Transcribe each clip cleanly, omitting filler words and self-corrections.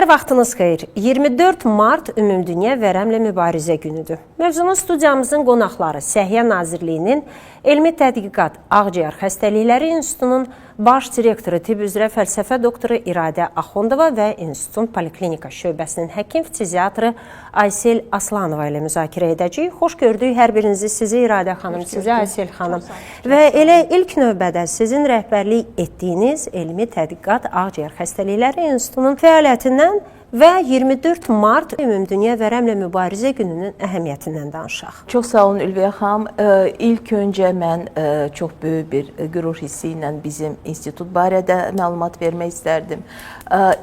Hər vaxtınız xeyir. 24 Mart Ümumdünya Vərəmlə Mübarizə günüdür. Mövzumuz studiyamızın qonaqları Səhiyyə Nazirliyinin Elmi Tədqiqat Ağciyər Xəstəlikləri İnstitutunun baş direktoru, tibb üzrə fəlsəfə doktoru İradə Axundova və İnstitutun Poliklinika şöbəsinin həkim fiziatri Aysel Aslanova ilə müzakirə edəcəyik. Xoş gördük hər birinizi, sizi İradə xanım, sizi Aysel xanım. Və elə ilk növbədə sizin rəhbərlik etdiyiniz Elmi Tədqiqat Ağciyər Xəstəlikləri İnstitutunun fəaliyyətindən və 24 Mart Ümumdünya Vərəmlə Mübarizə gününün əhəmiyyətindən danışaq. Çox sağ olun Ülviyə xanım. İlk öncə mən çox böyük bir qürur hissi ilə bizim institut barədə məlumat vermək istərdim.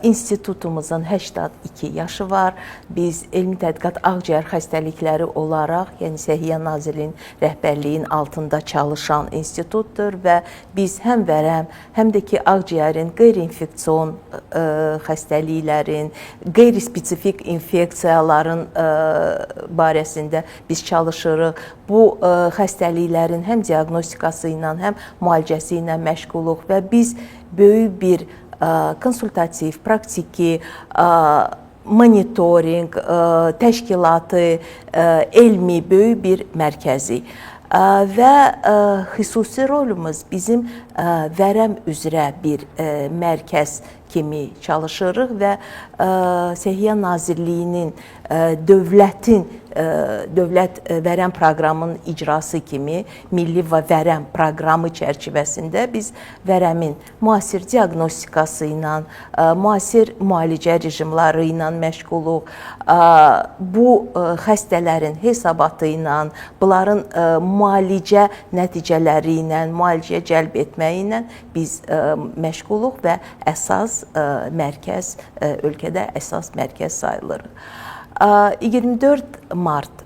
İnstitutumuzun 82 yaşı var. Biz Elmi Tədqiqat Ağciyər Xəstəlikləri olaraq, yəni Səhiyyə Nazirliyinin rəhbərliyin altında çalışan institutdur və biz həm vərəm, həm də ki ağciyərin qeyri-infeksion xəstəliklərin, qeyri-spesifik infeksiyaların barəsində biz çalışırıq. Bu xəstəliklərin həm diaqnostikası ilə, həm müalicəsi ilə məşğuluq və biz böyük bir konsultativ, praktiki, monitoring, təşkilatı, elmi böyük bir mərkəzi. Və xüsusi rolumuz bizim vərəm üzrə bir mərkəz kimi çalışırıq və Səhiyyə Nazirliyinin dövlət vərəm proqramının icrası kimi Milli və Vərəm proqramı çərçivəsində biz vərəmin müasir diaqnostikası ilə, müasir müalicə rejimləri ilə məşğuluq. Bu xəstələrin hesabatı ilə, bunların müalicə nəticələri ilə, müalicəyə cəlb etməyi ilə biz məşğuluq və əsas mərkəz, ölkədə əsas mərkəz sayılırıq. 24 Mart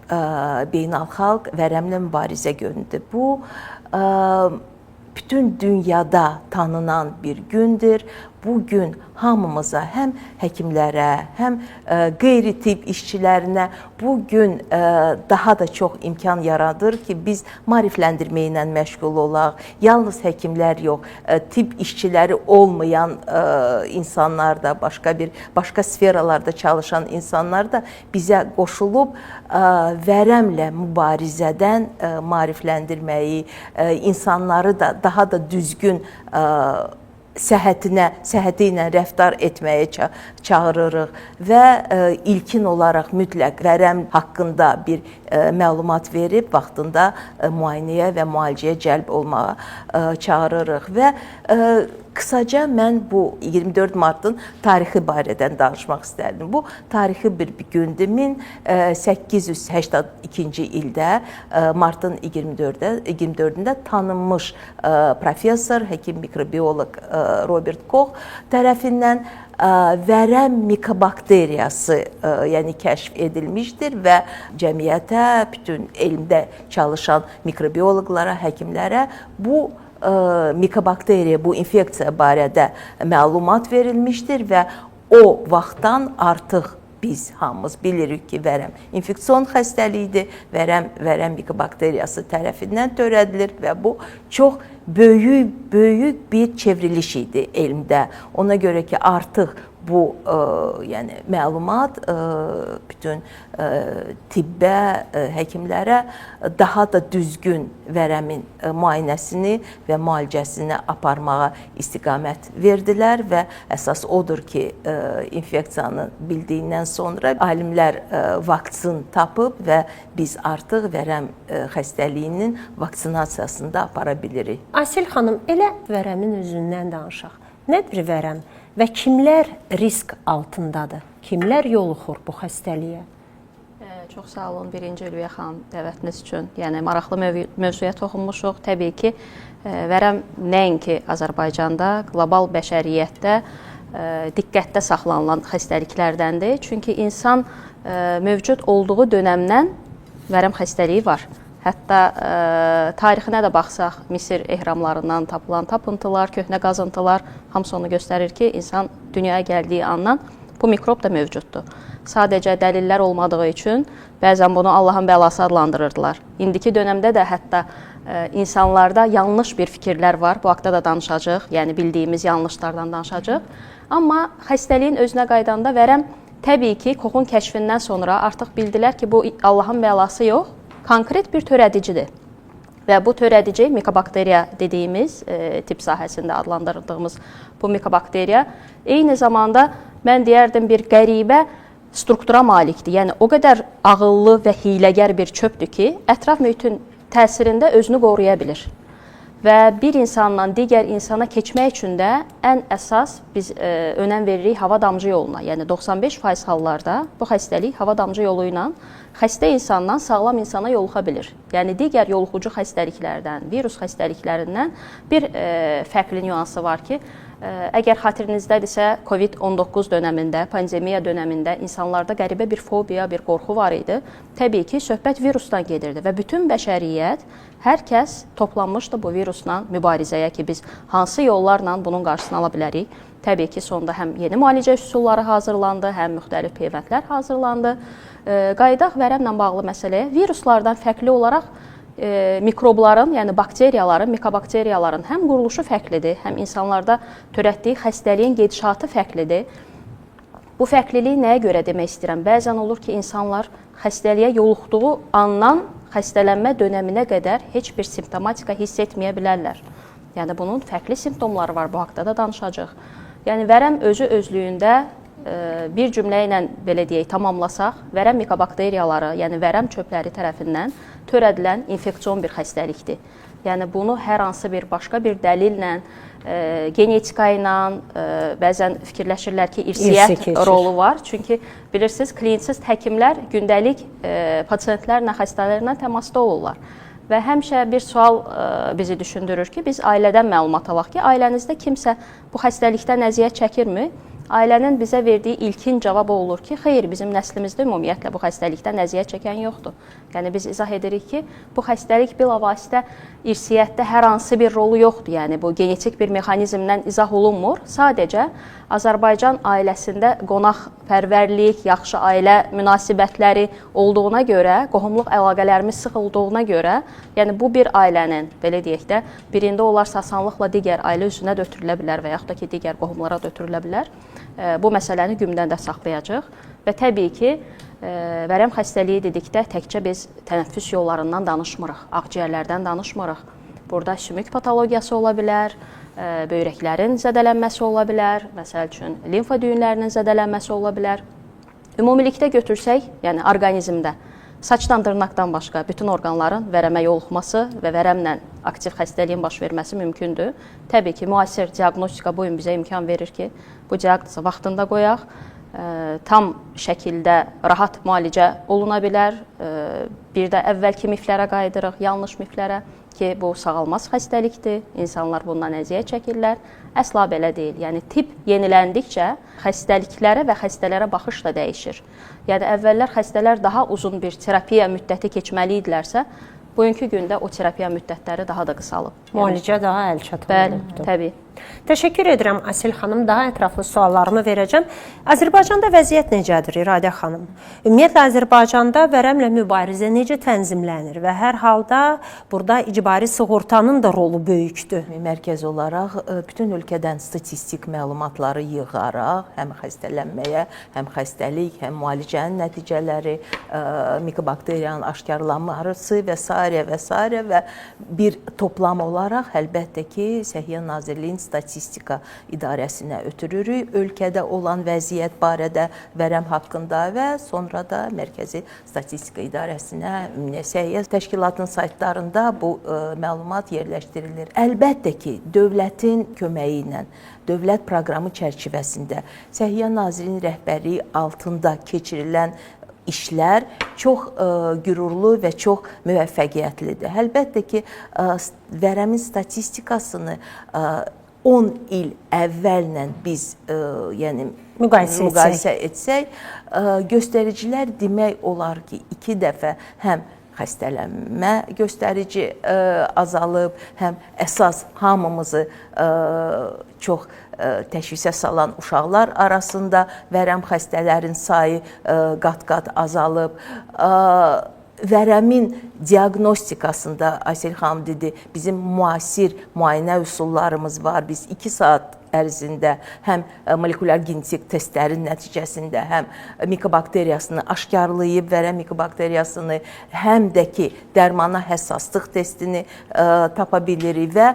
Beynəlxalq Vərəmlə Mübarizə günüdür. Bu, bütün dünyada tanınan bir gündür. Bu gün hamımıza, həm həkimlərə, həm qeyri-tibb işçilərinə bu gün daha da çox imkan yaradır ki, biz maarifləndirmə ilə məşğul olaq. Yalnız həkimlər yox, tibb işçiləri olmayan insanlar da, başqa sferalarda çalışan insanlar da bizə qoşulub vərəmlə mübarizədən maarifləndirməyi, insanları da daha da düzgün səhhəti ilə rəftar etməyə çağırırıq və ilkin olaraq mütləq vərəm haqqında bir məlumat verib, vaxtında müayinəyə və müalicəyə cəlb olmağa çağırırıq və qısaca mən bu 24 Martın tarixi barədən danışmaq istərdim. Bu tarixi bir gündür. 1882-ci ildə Martın 24-də tanınmış professor, həkim mikrobioloq Robert Koch tərəfindən vərəm mikobakteriyası yəni kəşf edilmişdir və cəmiyyətə, bütün elmdə çalışan mikrobioloqlara, həkimlərə bu mikobakteriya, bu infeksiya barədə məlumat verilmişdir və o vaxtdan artıq biz hamımız bilirik ki, vərəm infeksion xəstəliyidir, vərəm mikobakteriyası tərəfindən törədilir və bu çox böyük bir çevriliş idi elmdə. Ona görə ki, artıq bu yəni məlumat bütün tibbə, həkimlərə daha da düzgün vərəmin müayinəsini və müalicəsini aparmağa istiqamət verdilər və əsas odur ki, infeksiyanı bildiyindən sonra alimlər vaksin tapıb və biz artıq vərəm xəstəliyinin vaksinasiyasını da apara bilirik. Aysel xanım, elə vərəmin özündən danışaq. Nədir vərəm və kimlər risk altındadır? Kimlər yoluxur bu xəstəliyə? Çox sağ olun birinci Ülviyə xanım dəvətiniz üçün. Yəni maraqlı mövzuya toxunmuşuq. Təbii ki, vərəm nəinki Azərbaycanda, qlobal bəşəriyyətdə diqqətdə saxlanılan xəstəliklərdəndir. Çünki insan mövcud olduğu dönəmdən vərəm xəstəliyi var. Hətta tarixinə də baxsaq, Misir ehramlarından tapılan tapıntılar, köhnə qazıntılar hamısı onu göstərir ki, insan dünyaya gəldiyi andan bu mikrob da mövcuddur. Sadəcə dəlillər olmadığı üçün bəzən bunu Allahın bəlası adlandırırdılar. İndiki dönəmdə də hətta insanlarda yanlış bir fikirlər var. Bu haqqda da danışacağıq. Yəni bildiyimiz yanlışlardan danışacağıq. Amma xəstəliyin özünə qaydanda vərəm təbii ki, Koxun kəşfindən sonra artıq bildilər ki, bu Allahın bəlası yox, konkret bir törədicidir. Və bu törədici mikobakteriya dediyimiz tip sahəsində adlandırdığımız bu mikobakteriya eyni zamanda mən deyərdim bir qəribə struktura malikdir. Yəni o qədər ağıllı və hiyləgər bir çöpdür ki, ətraf mühitin təsirində özünü qoruya bilir. Və bir insandan digər insana keçmək üçün də ən əsas biz önəm veririk hava damcı yoluna. Yəni 95% hallarda bu xəstəlik hava damcı yolu ilə xəstə insandan sağlam insana yoluxa bilir. Yəni digər yoluxucu xəstəliklərdən, virus xəstəliklərindən bir fərqli nüansı var ki, əgər xatirinizdədirsə, COVID-19 dönəmində, pandemiya dönəmində insanlarda qəribə bir fobiya, bir qorxu var idi. Təbii ki, söhbət virusdan gedirdi və bütün bəşəriyyət, hər kəs toplanmışdı bu virusla mübarizəyə ki, biz hansı yollarla bunun qarşısını ala bilərik. Təbii ki, sonda həm yeni müalicə üsulları hazırlandı, həm müxtəlif peyvəndlər hazırlandı. Qayıdaq vərəmlə bağlı məsələyə, viruslardan fərqli olaraq mikrobların, yəni bakteriyaların, mikobakteriyaların həm quruluşu fərqlidir, həm insanlarda törətdiyi xəstəliyin gedişatı fərqlidir. Bu fərqliliyi nəyə görə demək istəyirəm? Bəzən olur ki, insanlar xəstəliyə yoluxduğu andan xəstələnmə dönəminə qədər heç bir simptomatika hiss etməyə bilərlər. Yəni bunun fərqli simptomları var, bu haqqda da danışacağıq. Yəni vərəm özü özlüyündə bir cümlə ilə belə deyək, tamamlasaq, vərəm mikobakteriyaları, yəni vərəm çöpləri tərəfindən törədilən infeksion bir xəstəlikdir. Yəni bunu hər hansı bir başqa bir dəlillə, genetika ilə, bəzən fikirləşirlər ki, irsiyyət rolu var. Çünki bilirsiniz, klinisist həkimlər gündəlik pasientlərlə, xəstələrlə təmasda olurlar. Və həmişə bir sual bizi düşündürür ki, biz ailədən məlumat alaq ki, ailənizdə kimsə bu xəstəlikdən əziyyət çəkirmi? Ailənin bizə verdiyi ilkin cavab olur ki, xeyr, bizim nəslimizdə ümumiyyətlə bu xəstəlikdən əziyyət çəkən yoxdur. Yəni biz izah edirik ki, bu xəstəlik bilavasitə irsiyyətdə hər hansı bir rolu yoxdur. Yəni bu genetik bir mexanizmdən izah olunmur. Sadəcə Azərbaycan ailəsində qonaqpərvərlik, yaxşı ailə münasibətləri olduğuna görə, qohumluq əlaqələrimiz sıx olduğuna görə, yəni bu bir ailənin, belə deyək də, birində olarsa asanlıqla digər ailə üzvünə də ötürülə bilər və yaxud da ki, digər qohumlara da ötürülə bilər. Bu məsələni gündəndə saxlayacaq və təbii ki, vərəm xəstəliyi dedikdə təkcə biz tənəffüs yollarından danışmırıq, ağciyərlərdən danışmırıq. Burada sümük patologiyası ola bilər, böyrəklərin zədələnməsi ola bilər, məsəl üçün limfa düyünlərinin zədələnməsi ola bilər. Ümumilikdə götürsək, yəni orqanizmdə saçdan dırnaqdan başqa bütün orqanların vərəmə yoluxması və vərəmlə aktiv xəstəliyin baş verməsi mümkündür. Təbii ki, müasir diaqnostika bu gün bizə imkan verir ki, bu diaqnozu vaxtında qoyaq, tam şəkildə rahat müalicə oluna bilər. Bir də əvvəlki miflərə qayıdırıq, yanlış miflərə ki, bu sağalmaz xəstəlikdir, insanlar bundan əziyyət çəkirlər. Əsla belə deyil. Yəni tip yeniləndikcə xəstəliklərə və xəstələrə baxış da dəyişir. Yəni əvvəllər xəstələr daha uzun bir terapiya müddəti keçməli idilərsə, bugünkü gündə o terapiya müddətləri daha da qısalıb. Müalicə daha əlçatan olubdur. Bəli, təbii. Təşəkkür edirəm Asil xanım, daha ətraflı suallarımı verəcəm. Azərbaycanda vəziyyət necədir İradə xanım? Ümumiyyətlə Azərbaycanda vərəmlə mübarizə necə tənzimlənir və hər halda burada icbari sığortanın da rolu böyükdür? Mərkəz olaraq bütün ölkədən statistik məlumatları yığaraq həm xəstələnməyə, həm xəstəlik, həm müalicənin nəticələri, mikobakteriyanın aşkarlanması və s. və bir toplam olaraq əlbəttə ki, Səhiyyə Nazirliyinin statistika idarəsinə ötürürük. Ölkədə olan vəziyyət barədə vərəm haqqında və sonra da Mərkəzi Statistika İdarəsinə, Ümumdünya Səhiyyə Təşkilatının saytlarında bu məlumat yerləşdirilir. Əlbəttə ki, dövlətin köməyi ilə, dövlət proqramı çərçivəsində Səhiyyə Nazirliyinin rəhbərliyi altında keçirilən işlər çox qürurlu və çox müvəffəqiyyətlidir. Əlbəttə ki, vərəmin statistikasını 10 il əvvəllə biz müqayisə etsək, göstəricilər demək olar ki, 2 dəfə həm xəstələnmə göstərici azalıb, həm əsas hamımızı çox təşvisə salan uşaqlar arasında vərəm xəstələrin sayı qat-qat azalıb vərəmin diaqnostikasında Aysel xanım dedi, bizim müasir müayinə üsullarımız var. Biz 2 saat ərzində həm molekulyar genetik testlərin nəticəsində həm mikobakteriyasını aşkarlayıb, vərəm mikobakteriyasını, həm də ki, dərmana həssaslıq testini tapa bilirik və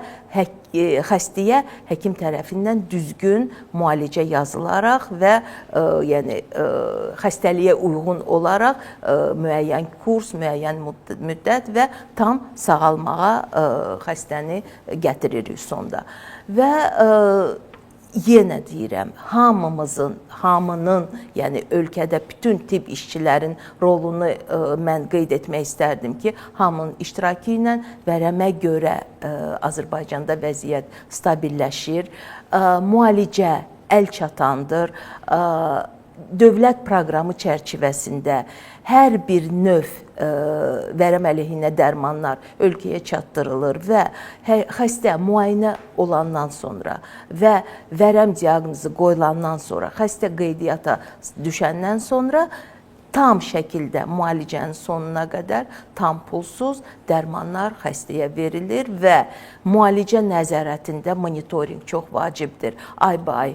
xəstəyə həkim tərəfindən düzgün müalicə yazılaraq və yəni xəstəliyə uyğun olaraq müəyyən kurs, müəyyən müddət və tam sağalmağa xəstəni gətiririk sonda. Və yenə deyirəm, hamının, yəni ölkədə bütün tibb işçilərin rolunu mən qeyd etmək istərdim ki, hamının iştirakı ilə vərəmə görə Azərbaycanda vəziyyət stabilləşir, müalicə əl çatandır, dövlət proqramı çərçivəsində hər bir növ vərəm əleyhinə dərmanlar ölkəyə çatdırılır və xəstə müayinə olandan sonra və vərəm diaqnozu qoyulandan sonra, xəstə qeydiyyata düşəndən sonra tam şəkildə müalicənin sonuna qədər tam pulsuz dərmanlar xəstəyə verilir və müalicə nəzarətində monitorinq çox vacibdir. Ay-bay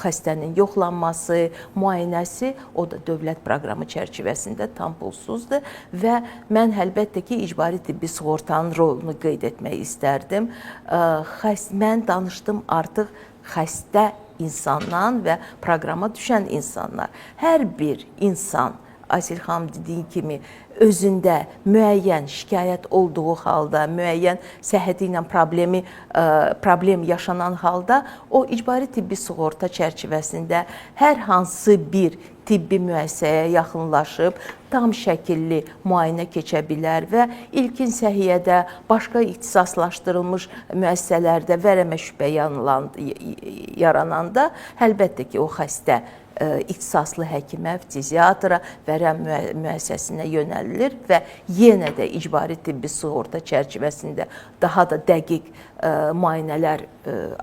xəstənin yoxlanması, müayinəsi, o da dövlət proqramı çərçivəsində tam pulsuzdur və mən əlbəttə ki, icbari tibbi sığortanın rolunu qeyd etmək istərdim. Mən danışdım artıq xəstə insandan və proqrama düşən insanlar. Hər bir insan, Aysel xanım dediyi kimi, özündə müəyyən şikayət olduğu halda, müəyyən səhhəti ilə problem yaşanan halda o icbari tibbi sığorta çərçivəsində hər hansı bir tibbi müəssisəyə yaxınlaşıb tam şəkilli müayinə keçə bilər və ilkin səhiyyədə, başqa ixtisaslaşdırılmış müəssisələrdə vərəmə şübhə yarananda əlbəttə ki, o xəstə ixtisaslı həkimə, fiziatra, vərəm müəssisəsinə yönəlilir və yenə də icbari tibbi sığorta çərçivəsində daha da dəqiq müayinələr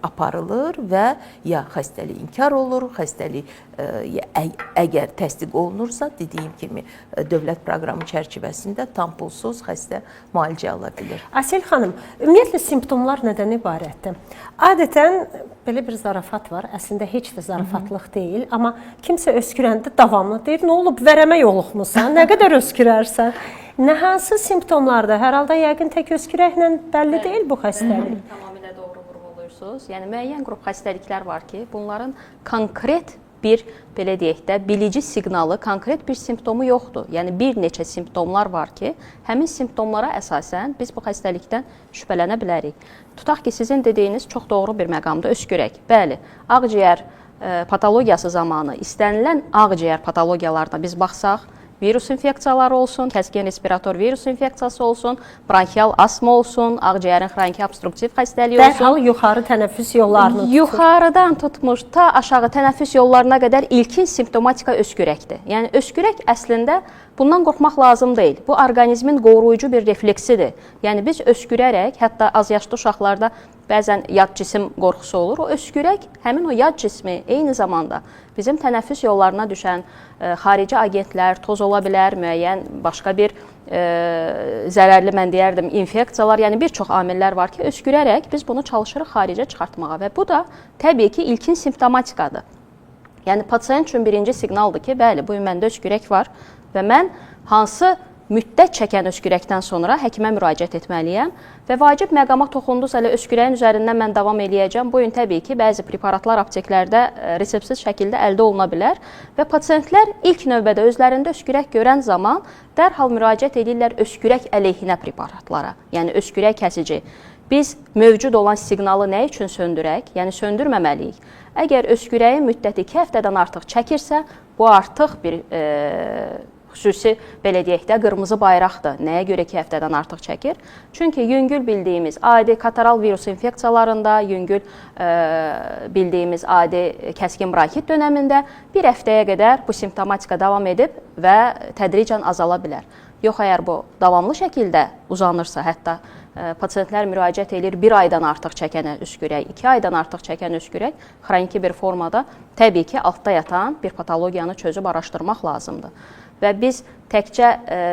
aparılır və ya xəstəlik inkar olur, xəstəlik əgər təsdiq olunursa, dediyim kimi, dövlət proqramı çərçivəsində tam pulsuz xəstə müalicə ala bilir. Aysel xanım, ümumiyyətlə simptomlar nədən ibarətdir? Adətən belə bir zarafat var, əslində heç də zarafatlıq deyil, amma kimsə öskürəndə davamlı deyir, nə olub, vərəmə yoluxmusan, nə qədər öskürərsən? Nə hansı simptomlarda? Hər halda yəqin tək öskürəklə bəlli deyil bu xəstəlik. Tamamilə doğru vurğulayırsınız. Yəni müəyyən qrup xəstəliklər var ki, bunların konkret bir, belə deyək də, bilici siqnalı, konkret bir simptomu yoxdur. Yəni bir neçə simptomlar var ki, həmin simptomlara əsasən biz bu xəstəlikdən şübhələnə bilərik. Tutaq ki, sizin dediyiniz çox doğru bir məqamda öskürək. Bəli, ağciyər patologiyası zamanı istənilən ağciyər patologiyalarına biz baxsaq, virus infeksiyaları olsun, kəskin respirator virus infeksiyası olsun, bronxial asma olsun, ağciyərin xroniki obstruktiv xəstəliyi olsun. Dərhal yuxarı tənəffüs yollarını tutur. Yuxarıdan tutmuş ta aşağı tənəffüs yollarına qədər ilkin simptomatika öskürəkdir. Yəni öskürək əslində bundan qorxmaq lazım deyil. Bu orqanizmin qoruyucu bir refleksidir. Yəni biz öskürərək, hətta az yaşlı uşaqlarda bəzən yad cisim qorxusu olur. O öskürək həmin o yad cismi eyni zamanda bizim tənəffüs yollarına düşən xarici agentlər, toz ola bilər, müəyyən başqa bir zərərli, mən deyərdim, infeksiyalar, yəni bir çox amillər var ki, öskürərək biz bunu çalışırıq xaricə çıxartmağa və bu da təbii ki, ilkin simptomatikadır. Yəni pasiyent üçün birinci siqnaldır ki, bəli, bu gün məndə öskürək var və mən hansı müddət çəkən öskürəkdən sonra həkimə müraciət etməliyəm və vacib məqama toxunduz, hələ öskürəyin üzərindən mən davam eləyəcəm. Bu gün təbii ki, bəzi preparatlar apteklərdə reseptsiz şəkildə əldə oluna bilər və pasiyentlər ilk növbədə özlərində öskürək görən zaman dərhal müraciət edirlər öskürək əleyhinə preparatlara, yəni öskürək kəsici. Biz mövcud olan siqnalı nə üçün söndürək? Yəni söndürməməliyik. Əgər öskürəyin müddəti 2 həftədən artıq çəkirsə, bu artıq bir xüsusi, belə deyək də, qırmızı bayraqdır. Nəyə görə 2 həftədən artıq çəkir? Çünki yüngül bildiyimiz adi kataral virus infeksiyalarında, yüngül bildiyimiz adi kəskin bronxit dönəmində 1 həftəyə qədər bu simptomatika davam edib və tədricən azala bilər. Yox, əgər bu davamlı şəkildə uzanırsa, hətta pasiyentlər müraciət edir 1 aydan artıq çəkən öskürək, 2 aydan artıq çəkən öskürək, xroniki bir formada təbii ki, altda yatan bir patologiyanı çözüb araşdırmaq lazımdır. və biz təkcə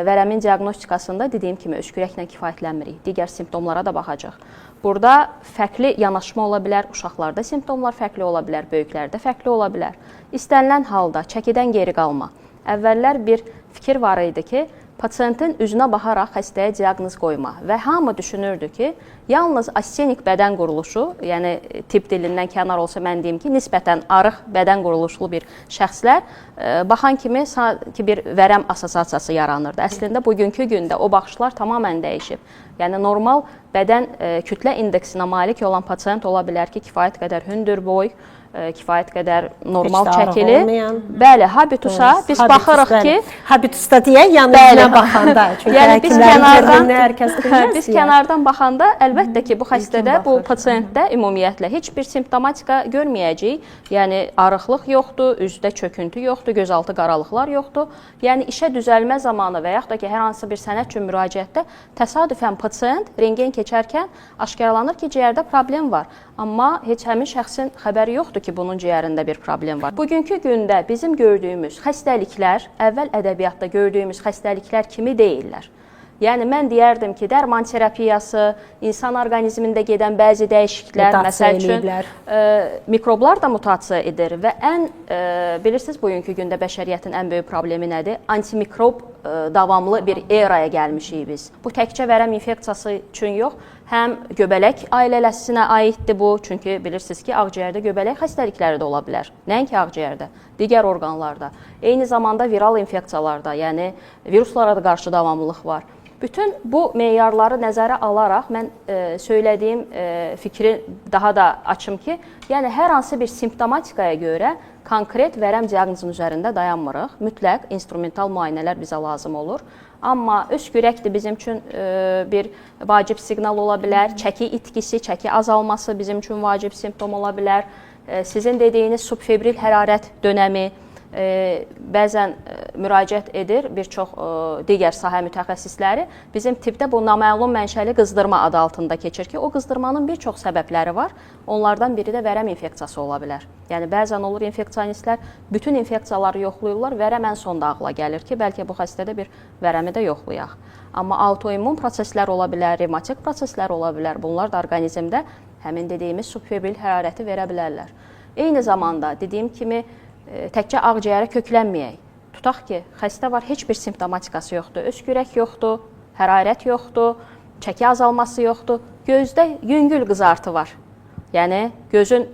vərəmin diaqnostikasında dediyim kimi öskürəklə kifayətlənmirik. Digər simptomlara da baxacaq. Burada fərqli yanaşma ola bilər, uşaqlarda simptomlar fərqli ola bilər, böyüklərdə fərqli ola bilər. İstənilən halda çəkidən geri qalma. Əvvəllər bir fikir var idi ki, pasientin üzünə baxaraq xəstəyə diaqnoz qoyma və hamı düşünürdü ki, yalnız astenik bədən quruluşu, yəni tibb dilindən kənar olsa mən deyim ki, nisbətən arıq bədən quruluşlu bir şəxslər baxan kimi sanki bir vərəm assosiasiyası yaranırdı. Əslində bugünkü gündə o baxışlar tamamilə dəyişib. Yəni normal bədən kütlə indeksinə malik olan pasient ola bilər ki, kifayət qədər hündür boy, kifayət qədər normal çəkili. Bəli, habitusa biz baxırıq ki, habitusda deyək, yanına baxanda. Yəni biz kənardan baxanda əlbəttə ki, bu xəstədə, bu pasientdə ümumiyyətlə heç bir simptomatika görməyəcəyik. Yəni arıqlıq yoxdur, üzdə çöküntü yoxdur, gözaltı qaralıqlar yoxdur. Yəni işə düzəlmə zamanı və yaxud da ki, hər hansı bir sənəd üçün müraciətdə təsadüfən pasient rentgen keçərkən aşkarlanır ki, ciyərdə problem var. Amma heç həmin şəxsin xəbəri yoxdur ki, bunun ciyərində bir problem var. Bugünkü gündə bizim gördüyümüz xəstəliklər, əvvəl ədəbiyyatda gördüyümüz xəstəliklər kimi deyirlər. Yəni mən deyərdim ki, dərman terapiyası, insan orqanizmində gedən bəzi dəyişikliklər, məsəl üçün mikroblar da mutasiya edir və bilirsiniz, bugünkü gündə bəşəriyyətin ən böyük problemi nədir? Antimikrob davamlı bir eraya gəlmişik biz. Bu təkcə vərəm infeksiyası üçün yox, həm göbələk ailəsinə aiddir bu, çünki bilirsiniz ki, ağciyərdə göbələk xəstəlikləri də ola bilər. Nəinki ağciyərdə, digər orqanlarda. Eyni zamanda viral infeksiyalarda, yəni viruslara da qarşı davamlılıq var. Bütün bu meyarları nəzərə alaraq mən söylədiyim fikri daha da açım ki, yəni hər hansı bir simptomatikaya görə konkret vərəm diaqnozunun üzərində dayanmırıq. Mütləq instrumental müayinələr bizə lazım olur. Amma öskürəkdir bizim üçün bir vacib siqnal ola bilər. Çəki itkisi, çəki azalması bizim üçün vacib simptom ola bilər. Sizin dediyiniz subfebril hərarət dönəmi, bəzən müraciət edir bir çox digər sahə mütəxəssisləri. Bizim tibbdə bu naməlum mənşəli qızdırma adı altında keçir ki, o qızdırmanın bir çox səbəbləri var. Onlardan biri də vərəm infeksiyası ola bilər. Yəni bəzən olur infeksionistlər bütün infeksiyaları yoxlayırlar, vərəm ən sonda ağla gəlir ki, bəlkə bu xəstədə bir vərəmi də yoxlayaq. Amma autoimmun proseslər ola bilər, revmatik proseslər ola bilər. Bunlar da orqanizmdə həmin dediyimiz subfebril hərarəti verə bilərlər. Eyni zamanda dediyim kimi təkcə ağciyərə köklənməyək. Tutaq ki, xəstə var, heç bir simptomatikası yoxdur, öskürək yoxdur, hərarət yoxdur, çəki azalması yoxdur, gözdə yüngül qızartı var. Yəni gözün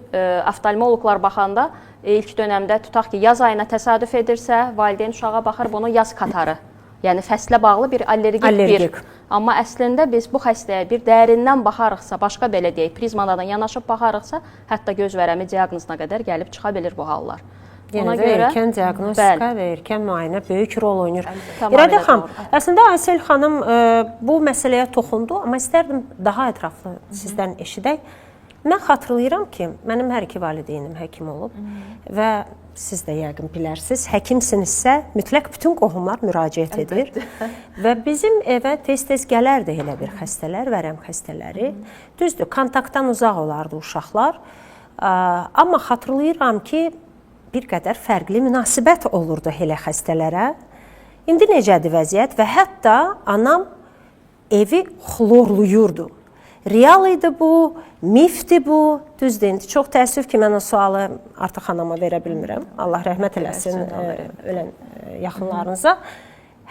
oftalmoloqlar baxanda ilk dönəmdə tutaq ki, yaz ayına təsadüf edirsə, valideyn uşağa baxır, bunu yaz katarı. Yəni fəslə bağlı bir allergik. Amma əslində biz bu xəstəyə bir dərindən baxarıqsa, başqa belə deyək, prizmadan yanaşıb baxarıqsa, hətta göz vərəmi diaqnozuna qədər gəlib çıxa bilir bu hallar. Yəni erkən diaqnostika və erkən müayinə böyük rol oynayır. İradə xanım, əslində Aysel xanım bu məsələyə toxundu, amma istərdim daha ətraflı sizdən eşidək. Mən xatırlayıram ki, mənim hər iki valideynim həkim olub və siz də yəqin bilərsiniz, həkimsinizsə mütləq bütün qohumlar müraciət edir və bizim evə tez-tez gələrdi elə bir xəstələr, vərəm xəstələri. Düzdür, kontaktdan uzaq olardı uşaqlar, amma xatırlayıram ki, bir qədər fərqli münasibət olurdu elə xəstələrə. İndi necədir vəziyyət və hətta anam evi xlorluyurdu. Real idi bu, mifdir bu, düzdür. İndi çox təəssüf ki, mən o sualı artıq anama verə bilmirəm. Allah rəhmət eləsin ölən yaxınlarınıza.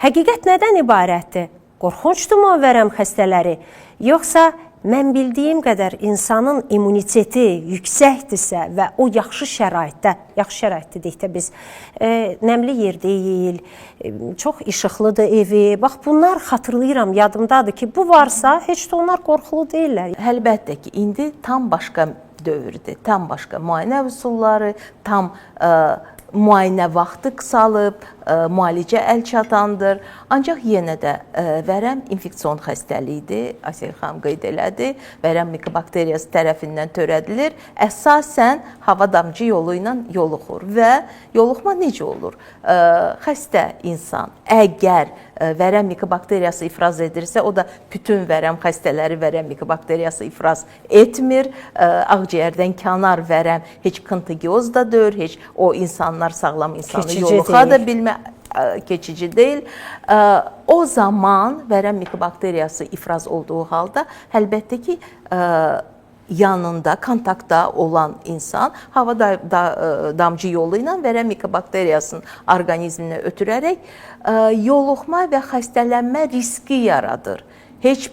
Həqiqət nədən ibarətdir? Qorxuncdurmu o vərəm xəstələri? Yoxsa mən bildiyim qədər insanın immuniteti yüksəkdirsə və o yaxşı şəraitdə deyək biz, nəmli yer deyil, çox işıqlıdır evi. Bax, bunlar xatırlayıram, yadımdadır ki, bu varsa heç də onlar qorxulu deyirlər. Əlbəttə ki, indi tam başqa dövrdür, tam başqa müayinə üsulları, tam müayinə vaxtı qısalıb, müalicə əl çatandır. Ancaq yenə də vərəm infeksion xəstəliyidir, Aysel xanım qeyd elədi. Vərəm mikobakteriyası tərəfindən törədilir. Əsasən hava damcı yolu ilə yoluxur və yoluxma necə olur? Xəstə insan əgər vərəm mikobakteriyası ifraz edirsə, o da bütün vərəm xəstələri vərəm mikobakteriyası ifraz etmir. Ağciyərdən kənar vərəm heç kontagiyoz da deyil, heç o insanlar sağlam insanı yoluxa da bilmir. keçici deyil. O zaman vərəm mikobakteriyası ifraz olduğu halda əlbəttə ki, yanında, kontaktda olan insan hava damcı yolu ilə vərəm mikobakteriyasının orqanizminə ötürərək yoluxma və xəstələnmə riski yaradır. Heç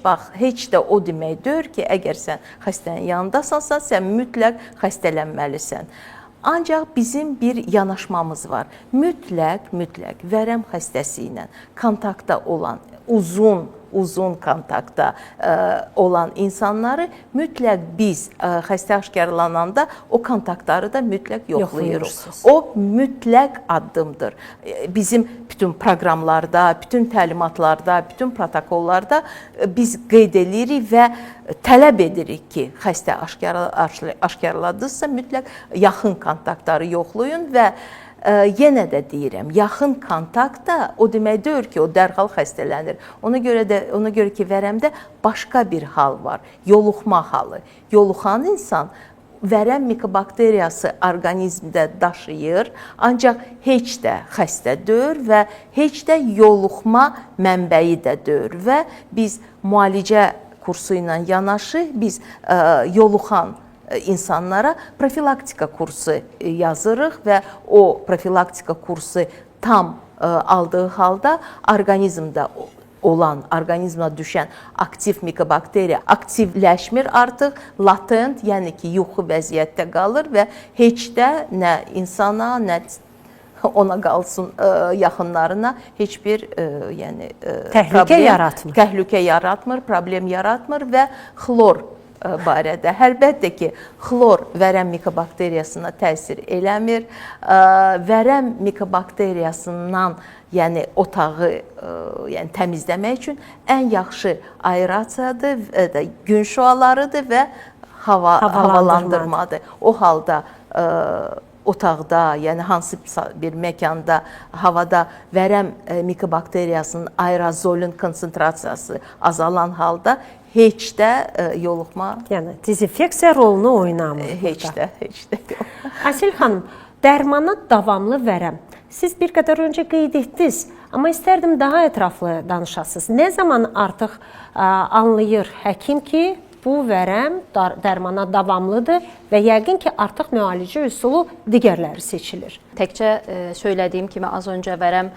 də o demək deyil ki, əgər sən xəstənin yanındasansa, sən mütləq xəstələnməlisən. Ancaq bizim bir yanaşmamız var. Mütləq vərəm xəstəsi ilə kontaktda olan, uzun kontaktda olan insanları mütləq biz xəstə aşkarlananda o kontaktları da mütləq yoxlayırıq. O mütləq addımdır. Bizim bütün proqramlarda, bütün təlimatlarda, bütün protokollarda biz qeyd edirik və tələb edirik ki, xəstə aşkarladısa mütləq yaxın kontaktları yoxlayın və yenə də deyirəm, yaxın kontakt da o demək deyil ki, o dərhal xəstələnir. Ona görə ki, vərəmdə başqa bir hal var, yoluxma halı. Yoluxan insan vərəm mikobakteriyası orqanizmdə daşıyır, ancaq heç də xəstə deyil və heç də yoluxma mənbəyi də deyil və biz müalicə kursu ilə yanaşı biz yoluxan insanlara profilaktika kursu yazırıq və o profilaktika kursu tam aldığı halda orqanizmdə olan, orqanizmə düşən aktiv mikobakteriya aktivləşmir artıq, latent, yəni ki, yuxu vəziyyətdə qalır və heç də nə insana, nə ona qalsın yaxınlarına heç bir təhlükə yaratmır, problem yaratmır və xlor barədə. Əlbəttə ki, xlor vərəm mikobakteriyasına təsir eləmir. Vərəm mikobakteriyasından, yəni otağı təmizləmək üçün ən yaxşı aerasiyadır, gün şüalarıdır və havalandırmadır. O halda otaqda, yəni hansı bir məkanda, havada vərəm mikobakteriyasının aerozolun konsentrasiyası azalan halda heç də yoluxma... Yəni, dezinfeksiya rolunu oynamır. Heç də yox. Asil xanım, dərmana davamlı vərəm. Siz bir qədər öncə qeyd etdiniz, amma istərdim daha ətraflı danışasınız. Nə zaman artıq anlayır həkim ki, bu vərəm dərmana davamlıdır və yəqin ki, artıq müalicə üsulu digərləri seçilir. Təkcə söylədiyim kimi az öncə vərəm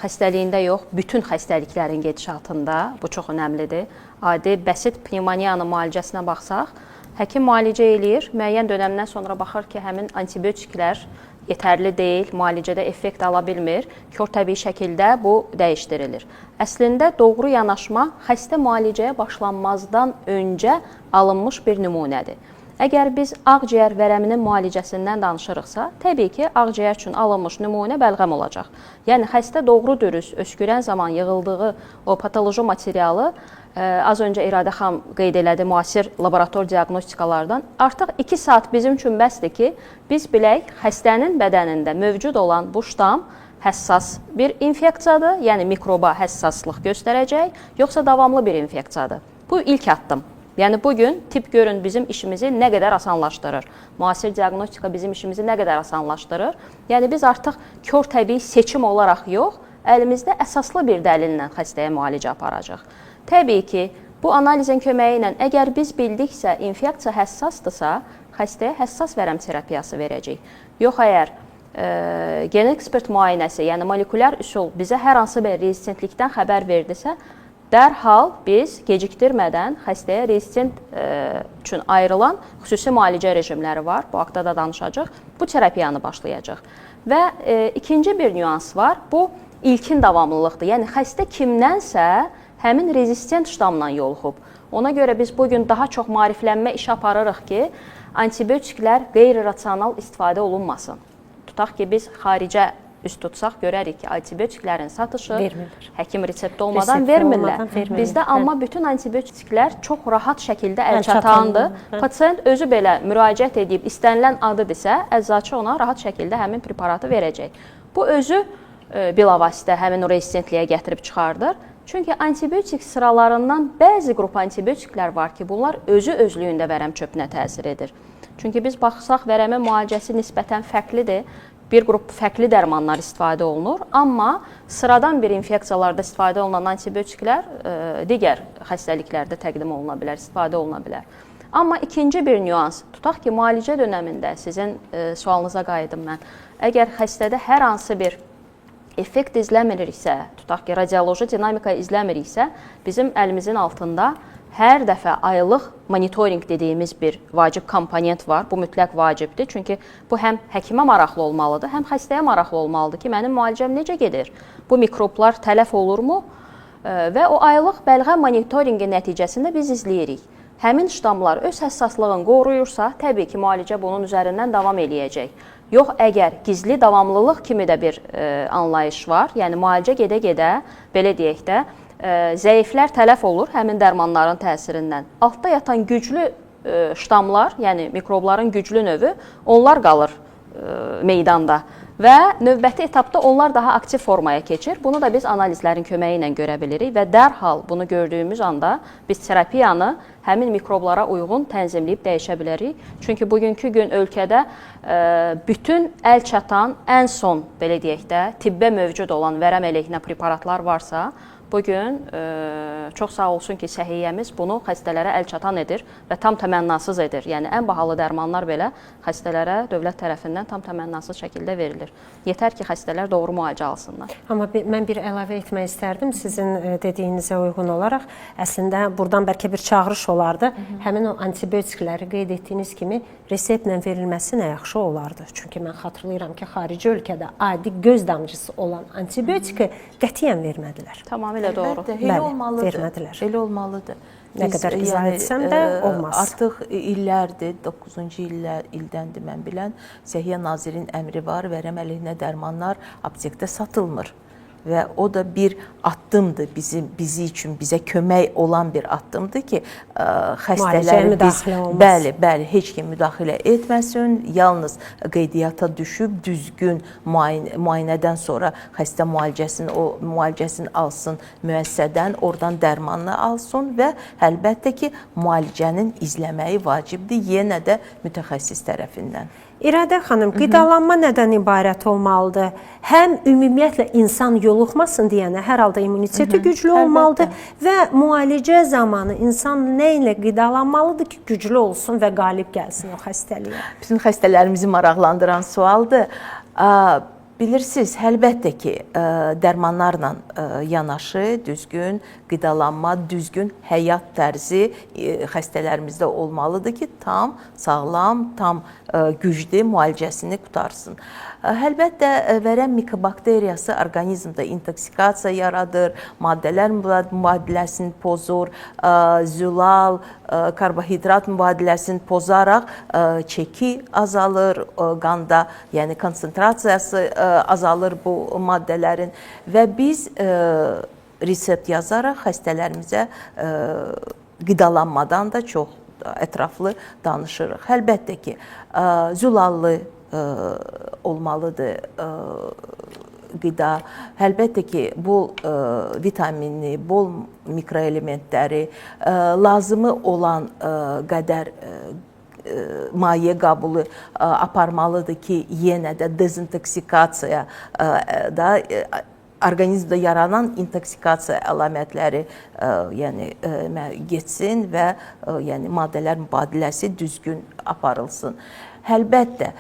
xəstəliyində yox, bütün xəstəliklərin gedişatında bu çox önəmlidir. Adi, bəsit pnevmoniyanın müalicəsinə baxsaq, həkim müalicə eləyir, müəyyən dönəmdən sonra baxır ki, həmin antibiotiklər yetərli deyil, müalicədə effekt ala bilmir, kör təbii şəkildə bu dəyişdirilir. Əslində, doğru yanaşma xəstə müalicəyə başlanmazdan öncə alınmış bir nümunədir. Əgər biz ağciyər vərəminin müalicəsindən danışırıqsa, təbii ki, ağciyər üçün alınmış nümunə bəlğəm olacaq. Yəni, xəstə doğru-dürüst öskürən zaman yığıldığı o patoloji materialı, az öncə İradə xanım qeyd elədi müasir laborator diaqnostikalardan, artıq 2 saat bizim üçün bəsdir ki, biz bilək xəstənin bədənində mövcud olan bu ştam həssas bir infeksiyadır, yəni mikroba həssaslıq göstərəcək, yoxsa davamlı bir infeksiyadır. Bu ilk addım. Yəni, bugün tip görün bizim işimizi nə qədər asanlaşdırır. Müasir diaqnostika bizim işimizi nə qədər asanlaşdırır. Yəni, biz artıq kör təbii seçim olaraq yox, əlimizdə əsaslı bir dəlillə xəstəyə müalicə aparacaq. Təbii ki, bu analizin köməyi ilə əgər biz bildiksə, infeksiya həssasdırsa, xəstəyə həssas vərəm terapiyası verəcək. Yox, əgər genetik ekspert müayinəsi, yəni molekulyar üsul bizə hər hansı bir rezistentlikdən xəbər verdisə, dərhal biz gecikdirmədən xəstəyə rezistent üçün ayrılan xüsusi müalicə rejimləri var, bu haqda da danışacaq, bu terapiyanı başlayacaq. Və ikinci bir nüans var, bu ilkin davamlılıqdır. Yəni, xəstə kimdənsə həmin rezistent ştamla yoluxub. Ona görə biz bugün daha çox maariflənmə işi aparırıq ki, antibiotiklər qeyri-rasional istifadə olunmasın. Tutaq ki, biz xaricə üst tutsaq, görərik ki, antibiotiklərin satışı həkim resepti olmadan vermirlər. Bizdə amma bütün antibiotiklər çox rahat şəkildə əlçatandır. Pasient özü belə müraciət edib, istənilən adı desə, əczaçı ona rahat şəkildə həmin preparatı verəcək. Bu özü bilavasitə həmin rezistentliyə gətirib çıxardır. Çünki antibiotik sıralarından bəzi qrup antibiotiklər var ki, bunlar özü özlüyündə vərəm çöpünə təsir edir. Çünki biz baxsaq, vərəmin müalicəsi nisbətən fərqlidir. bir qrup fərqli dərmanlar istifadə olunur, amma sıradan bir infeksiyalarda istifadə olunan antibiotiklər digər xəstəliklərdə təqdim oluna bilər, istifadə oluna bilər. Amma ikinci bir nüans, tutaq ki, müalicə dönəmində sizin sualınıza qayıdım mən. Əgər xəstədə hər hansı bir effekt izləmiriksə, tutaq ki, radioloji dinamika izləmiriksə, bizim əlimizin altında hər dəfə aylıq monitorinq dediyimiz bir vacib komponent var. Bu mütləq vacibdir. Çünki bu həm həkimə maraqlı olmalıdır, həm xəstəyə maraqlı olmalıdır ki, mənim müalicəm necə gedir? Bu mikroblar tələf olurmu? Və o aylıq bəlğə monitorinqi nəticəsində biz izləyirik. Həmin ştamlar öz həssaslığını qoruyursa, təbii ki, müalicə bunun üzərindən davam eləyəcək. Yox, əgər gizli davamlılıq kimi də bir anlayış var, yəni müalicə gedə-gedə, belə deyək də, zəiflər tələf olur həmin dərmanların təsirindən. Altda yatan güclü ştamlar, yəni mikrobların güclü növü, onlar qalır meydanda və növbəti etapda onlar daha aktiv formaya keçir. Bunu da biz analizlərin köməyi ilə görə bilirik və dərhal bunu gördüyümüz anda biz terapiyanı həmin mikroblara uyğun tənzimləyib dəyişə bilərik. Çünki bugünkü gün ölkədə bütün əl çatan ən son, belə deyək də, tibbə mövcud olan vərəm əleyhinə preparatlar varsa, bugün çox sağ olsun ki, səhiyyəmiz bunu xəstələrə əl çatan edir və tam təmənnasız edir. Yəni, ən bahalı dərmanlar belə xəstələrə dövlət tərəfindən tam təmənnasız şəkildə verilir. Yetər ki, xəstələr doğru müalicə alsınlar. Amma mən bir əlavə etmək istərdim sizin dediyinizə uyğun olaraq. Əslində, buradan bəlkə bir çağırış olardı. Həmin o antibiotikləri qeyd etdiyiniz kimi reseptlə verilməsi nə yaxşı olardı. Çünki mən xatırlayıram ki, xarici ölkədə adi göz damcısı olan antibiotiki qətiyyən vermədilər. Tamamilə doğru. Elə olmalıdır. Vermədilər. Elə olmalıdır. Nə qədər izah etsəm də olmaz. Artıq illərdir, 9-cu ildəndir mən bilən, Səhiyyə Nazirinin əmri var, vərəm əleyhinə dərmanlar aptekdə satılmır. Və o da bir addımdır bizi üçün, bizə kömək olan bir addımdır ki, xəstələri bəli, heç kim müdaxilə etməsin, yalnız qeydiyyata düşüb düzgün müayinədən sonra xəstə müalicəsini alsın müəssisədən, oradan dərmanını alsın və əlbəttə ki, müalicənin izləməyi vacibdir, yenə də mütəxəssis tərəfindən. İradə xanım, qidalanma nədən ibarət olmalıdır? Həm ümumiyyətlə insan yoluxmasın deyənə hər halda immuniteti güclü olmalıdır və müalicə zamanı insan nə ilə qidalanmalıdır ki, güclü olsun və qalib gəlsin o xəstəliyə? Bütün xəstələrimizi maraqlandıran sualdır. Bilirsiniz, əlbəttə ki, dərmanlarla yanaşı düzgün qidalanma, düzgün həyat tərzi xəstələrimizdə olmalıdır ki, tam sağlam, tam güclü müalicəsini qutarsın. Əlbəttə, vərəm mikobakteriyası orqanizmdə intoksikasiya yaradır, maddələr mübadiləsini pozur, zülal, karbohidrat mübadiləsini pozaraq çəki azalır qanda, yəni konsentrasiyası azalır bu maddələrin və biz resept yazaraq xəstələrimizə qidalanmadan da çox ətraflı danışırıq. Əlbəttə ki, zülallı olmalıdır qida. Əlbəttə ki, bol vitaminli, bol mikroelementləri, lazımı olan qədər maye qabulu aparmalıdır ki, yenə də dezintoksikasiya da orqanizmdə yaranan intoksikasiya əlamətləri getsin və maddələr mübadiləsi düzgün aparılsın. Əlbəttə,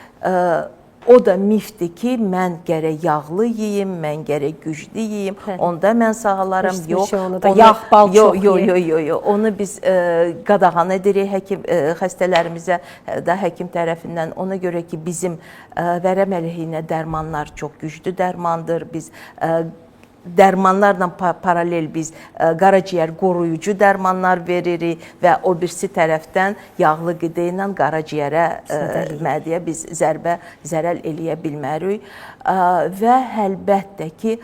o da mifdir ki, mən gərək yağlı yeyim, mən gərək güclü yeyim, onda mən sağalaram. Yox, yağ, bal çox yeyim. Yox, onu biz qadağan edirik xəstələrimizə də həkim tərəfindən. Ona görə ki, bizim vərəm əleyhinə dərmanlar çox güclü dərmandır. Biz dərmanlarla paralel biz qaraciyər qoruyucu dərmanlar veririk və o birisi tərəfdən yağlı qida ilə qaraciyərə, mədiyə biz zərər eləyə bilmərik və əlbəttə ki,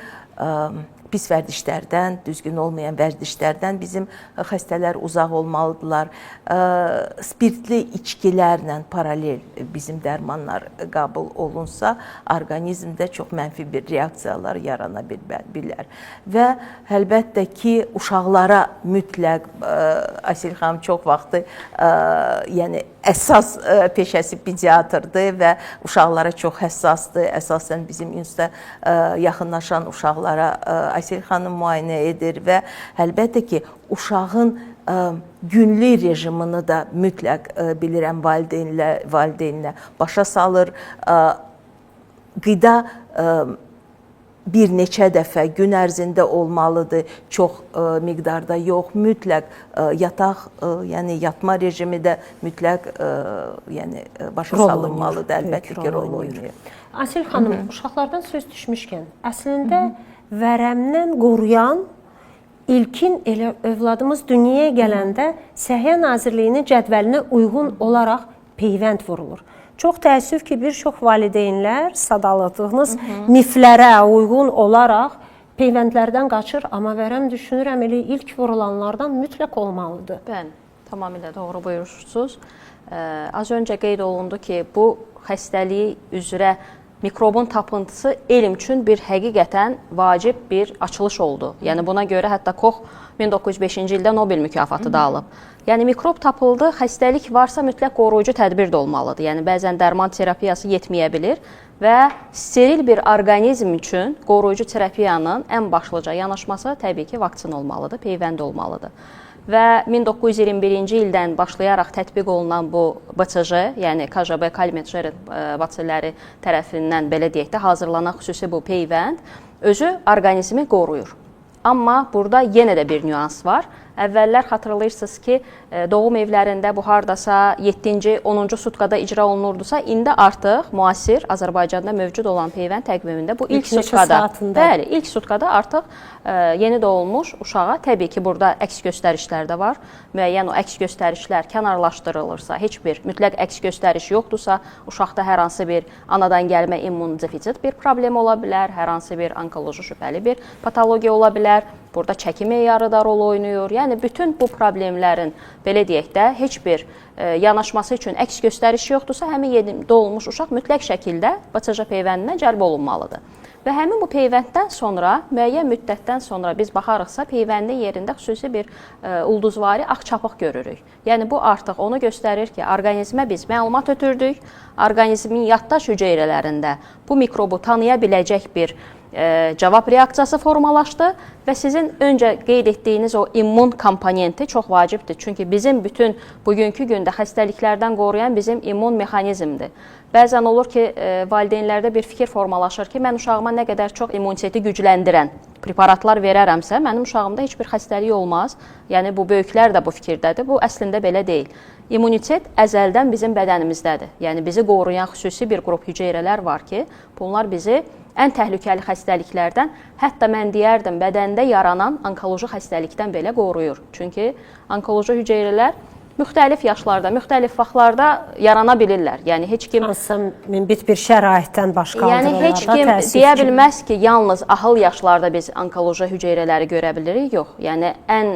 pis vərdişlərdən, düzgün olmayan vərdişlərdən bizim xəstələr uzaq olmalıdırlar. Spirtli içkilərlə paralel bizim dərmanlar qəbul olunsa, orqanizmdə çox mənfi bir reaksiyalar yarana bilər. Və əlbəttə ki, uşaqlara mütləq, Asil xanım çox vaxtı, yəni əsas peşəsi pediatrdır və uşaqlara çox həssasdır. Əsasən bizim institutda yaxınlaşan uşaqlara Aysel xanım müayinə edir və əlbəttə ki, uşağın günlük rejimini də mütləq bilirəm valideynlə başa salır. Qida bir neçə dəfə gün ərzində olmalıdır, çox miqdarda yox, mütləq yataq, yəni yatma rejimi də mütləq yəni başa salınmalıdır, əlbəttə ki, rol oynayır. Aysel xanım, uşaqlardan söz düşmüşkən, əslində vərəmdən qoruyan ilkin elə övladımız dünyaya gələndə Səhiyyə Nazirliyinin cədvəlinə uyğun olaraq peyvənd vurulur. Çox təəssüf ki, bir çox valideynlər sadaladığınız miflərə uyğun olaraq peyvəndlərdən qaçır, amma vərəm düşünürəm elə ilk vurulanlardan mütləq olmalıdır. Bəli, tamamilə doğru buyurursunuz. Az öncə qeyd olundu ki, bu xəstəliyi üzrə mikrobun tapıntısı elm üçün bir həqiqətən vacib bir açılış oldu. Yəni buna görə hətta Kox 1905-ci ildə Nobel mükafatı da alıb. Yəni mikrob tapıldı, xəstəlik varsa mütləq qoruyucu tədbir də olmalıdır. Yəni bəzən dərman terapiyası yetməyə bilir və steril bir orqanizm üçün qoruyucu terapiyanın ən başlıca yanaşması təbii ki, vaksin olmalıdır, peyvənd olmalıdır. Və 1921-ci ildən başlayaraq tətbiq olunan bu BCG, yəni KJB Kalmet-Jered bakteriləri tərəfindən belə deyək də hazırlanan xüsusi bu peyvənd özü orqanizmi qoruyur. Amma burada yenə də bir nüans var. Əvvəllər xatırlayırsınız ki, doğum evlərində bu hardasa 7-ci, 10-cu sutkada icra olunurdusa, indi artıq müasir Azərbaycanda mövcud olan peyvənd təqvimində bu ilk sutkada, bəli, ilk sutkada artıq yeni doğulmuş uşağa, təbii ki, burada əks göstərişlər də var. Müəyyən o əks göstərişlər kənarlaşdırılırsa, heç bir mütləq əks göstəriş yoxdursa, uşaqda hər hansı bir anadan gəlmə immun defitsit bir problem ola bilər, hər hansı bir onkoloji şübhəli bir patologiya ola bilər. Burada çəkim meyarı da rol oynayır. Yəni bütün bu problemlərin belə deyək də heç bir yanaşması üçün əks göstəriş yoxdursa, həmin yeni doğulmuş uşaq mütləq şəkildə BCG peyvəndinə cəlb olunmalıdır. Və həmin bu peyvənddən sonra, müəyyən müddətdən sonra biz baxarıqsa, peyvəndin yerində xüsusi bir ulduzvari ağ çapıq görürük. Yəni bu artıq onu göstərir ki, orqanizmə biz məlumat ötürdük, orqanizmin yaddaş hüceyrələrində bu mikrobu tanıya biləcək bir cavab reaksiyası formalaşdı və sizin öncə qeyd etdiyiniz o immun komponenti çox vacibdir. Çünki bizim bütün bugünkü gündə xəstəliklərdən qoruyan bizim immun mexanizmdir. Bəzən olur ki, valideynlərdə bir fikir formalaşır ki, mən uşağıma nə qədər çox immuniteti gücləndirən preparatlar verərəmsə, mənim uşağımda heç bir xəstəlik olmaz. Yəni bu böyüklər də bu fikirdədir. Bu əslində belə deyil. İmmunitet əzəldən bizim bədənimizdədir. Yəni bizi qoruyan xüsusi bir qrup hüceyrələr var ki, bunlar bizi ən təhlükəli xəstəliklərdən, hətta mən deyərdim, bədəndə yaranan onkoloji xəstəlikdən belə qoruyur. Çünki onkoloji hüceyrələr müxtəlif yaşlarda, müxtəlif vaxtlarda yarana bilirlər. Yəni heç kim hansısa münbit bir şəraitdən baş qaldırırlar. Yəni heç kim deyə bilməz ki, yalnız ahıl yaşlarda biz onkoloji hüceyrələri görə bilirik. Yox. Yəni ən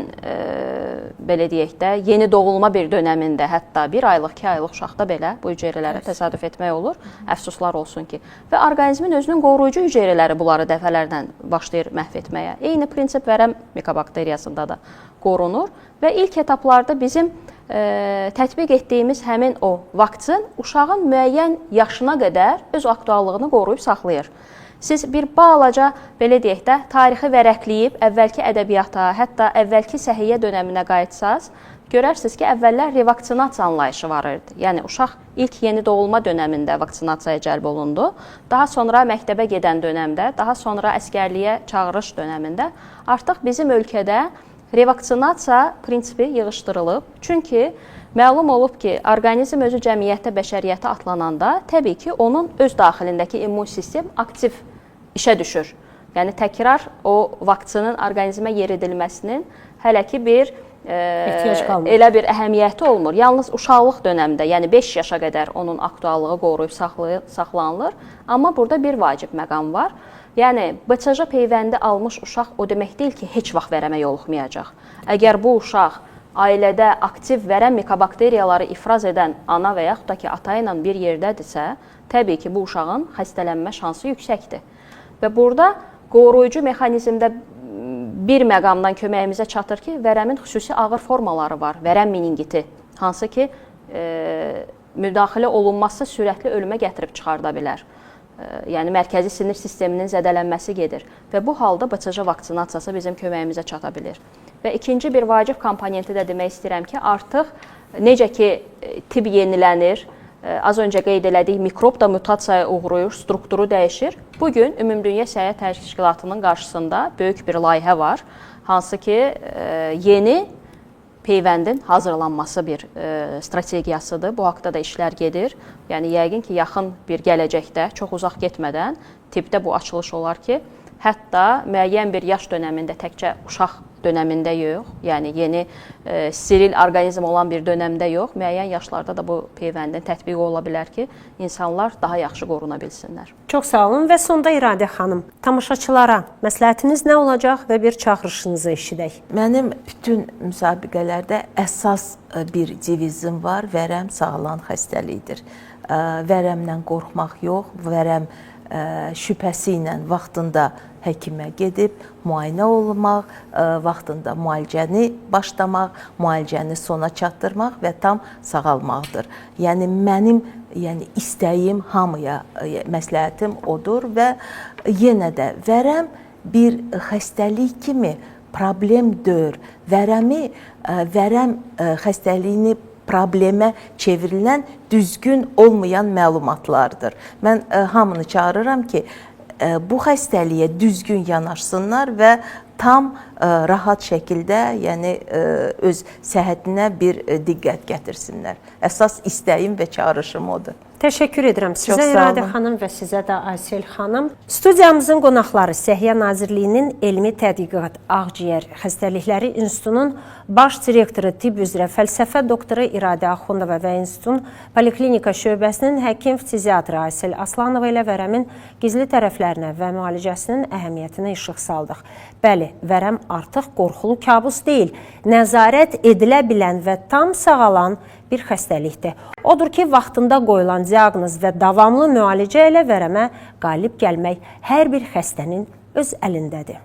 belə deyək də yeni doğulma bir dönəmində, hətta 1 aylıq, 2 aylıq uşaqda belə bu hüceyrələrə təsadüf etmək olur. Əfsuslar olsun ki. Və orqanizmin özünün qoruyucu hüceyrələri bunları dəfələrlə başlayır məhv etməyə. Eyni prinsip vərəm mikobakteriyasında da qorunur və ilk etaplarda bizim tətbiq etdiyimiz həmin o vaksin uşağın müəyyən yaşına qədər öz aktuallığını qoruyub saxlayır. Siz bir balaca, belə deyək də, tarixi vərəqləyib əvvəlki ədəbiyyata, hətta əvvəlki səhiyyə dönəminə qayıtsaz, görərsiniz ki, əvvəllər revaksinasiya anlayışı var idi. Yəni, uşaq ilk yeni doğulma dönəmində vaksinasiyaya cəlb olundu. Daha sonra məktəbə gedən dönəmdə, daha sonra əskərliyə çağırış dönəmində artıq bizim ölkədə revaksinasiya prinsipi yığışdırılıb. Çünki məlum olub ki, orqanizm özü cəmiyyətdə, bəşəriyyətə atlananda təbii ki, onun öz daxilindəki immun sistem aktiv işə düşür. Yəni təkrar o vaksinin orqanizmə yeridilməsinin hələ ki bir elə bir əhəmiyyəti olmur. Yalnız uşaqlıq dönəmdə, yəni 5 yaşa qədər onun aktuallığı qoruyub saxlanılır. Amma burada bir vacib məqam var. Yəni, BCG peyvəndi almış uşaq o demək deyil ki, heç vaxt vərəmə yoluxmayacaq. Əgər bu uşaq ailədə aktiv vərəm mikobakteriyaları ifraz edən ana və yaxud da ki, ata ilə bir yerdədirsə, təbii ki, bu uşağın xəstələnmə şansı yüksəkdir. Və burada qoruyucu mexanizmdə bir məqamdan köməyimizə çatır ki, vərəmin xüsusi ağır formaları var, vərəm meningiti, hansı ki, müdaxilə olunması sürətli ölümə gətirib çıxarda bilər. Yəni mərkəzi sinir sisteminin zədələnməsi gedir və bu halda BCG vaksinasiyası bizim köməyimizə çata bilər. Və ikinci bir vacib komponenti də demək istəyirəm ki, artıq necə ki tibb yenilənir, az öncə qeyd elədik, mikrob da mutasiyaya uğrayır, strukturu dəyişir. Bugün Ümumdünya Səhiyyə Təşkilatının qarşısında böyük bir layihə var, hansı ki yeni peyvəndin hazırlanması bir strategiyasıdır. Bu haqda da işlər gedir. Yəni yəqin ki, yaxın bir gələcəkdə, çox uzaq getmədən tibbdə bu açılış olar ki, hətta müəyyən bir yaş dönəmində, təkcə uşaq dönəmində yox, yəni yeni steril orqanizm olan bir dönəmdə yox, müəyyən yaşlarda da bu peyvəndin tətbiqi ola bilər ki, insanlar daha yaxşı qoruna bilsinlər. Çox sağ olun və sonda İradə xanım, tamaşaçılara məsləhətiniz nə olacaq və bir çağırışınızı eşidək. Mənim bütün müsabiqələrdə əsas bir devizim var, vərəm sağalan xəstəlikdir. Vərəmdən qorxmaq yox, vərəm şübhəsi ilə vaxtında həkimə gedib, müayinə olmaq, vaxtında müalicəni başlamaq, müalicəni sona çatdırmaq və tam sağalmaqdır. Yəni mənim istəyim hamıya məsləhətim odur və yenə də vərəm bir xəstəlik kimi problem deyil. Vərəm xəstəliyini problemə çevrilən düzgün olmayan məlumatlardır. Mən hamını çağırıram ki, bu xəstəliyə düzgün yanaşsınlar və tam rahat şəkildə, yəni öz səhhətinə bir diqqət gətirsinlər. Əsas istəyim və çağırışım odur. Təşəkkür edirəm sizə İradə xanım və sizə də Aysel xanım. Studiyamızın qonaqları Səhiyyə Nazirliyinin Elmi Tədqiqat Ağciyər Xəstəlikləri İnstitutunun baş direktoru, tibb üzrə fəlsəfə doktoru İradə Axundova və İnstitutun Poliklinika şöbəsinin həkim-fiziatri Aysel Aslanova ilə vərəmin gizli tərəflərinə və müalicəsinin əhəmiyyətinə işıq saldıq. Bəli, vərəm artıq qorxulu kabus deyil, nəzarət edilə bilən və tam sağalan bir xəstəlikdir. Odur ki, vaxtında qoyulan diaqnoz və davamlı müalicə ilə vərəmə qalib gəlmək hər bir xəstənin öz əlindədir.